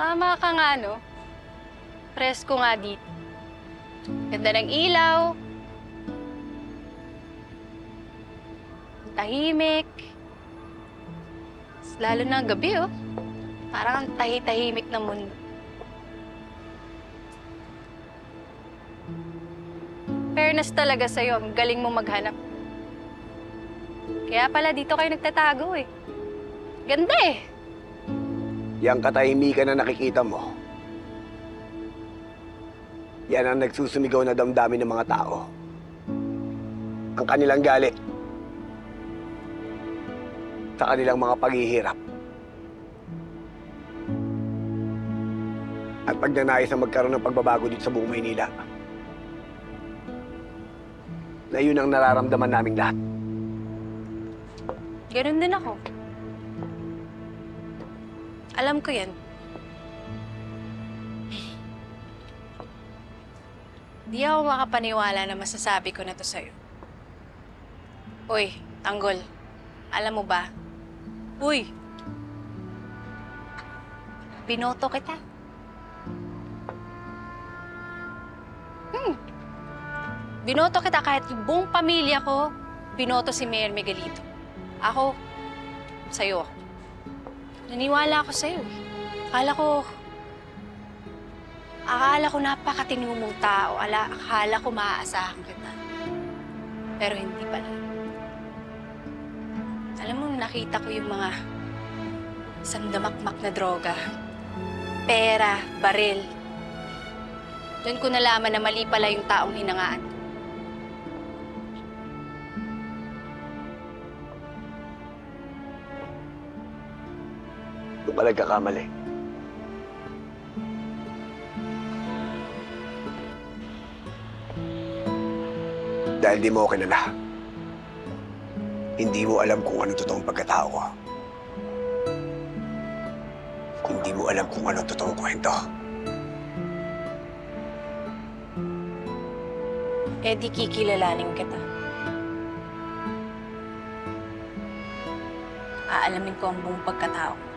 Tama ka nga, no? Presko nga dito. Ganda ng ilaw. Tahimik. Lalo na gabi, oh. Parang ang tahimik na mundo. Fairness talaga sa'yo. Ang galing mo maghanap. Kaya pala dito kayo nagtatago, eh. Ganda, eh. Yang katahimikan na nakikita mo, yan ang nagsusumigaw na damdamin ng mga tao. Ang kanilang galit sa kanilang mga paghihirap. At pagnanais na magkaroon ng pagbabago dito sa buong Maynila, na yun ang nararamdaman naming lahat. Ganun din ako. Alam ko yan. Di ako makapaniwala na masasabi ko na to sa'yo. Uy, Tanggol. Alam mo ba? Uy! Binoto kita. Binoto kita kahit yung buong pamilya ko, binoto si Mayor Miguelito. Ako, sa'yo ako. Naniwala ako sa'yo. Akala ko napakatino mong tao. Akala ko maaasahan kita. Pero hindi pala. Alam mo, nakita ko yung mga sandamakmak na droga. Pera, baril. Doon ko nalaman na mali pala yung taong hinangaan. Doon pa nagkakamali. Dahil di mo ako kilala. Hindi mo alam kung anong totoong pagkatao ko. Hindi mo alam kung anong totoong kwento. Eh di kikilalanin kita. Aalamin ko ang buong pagkatao.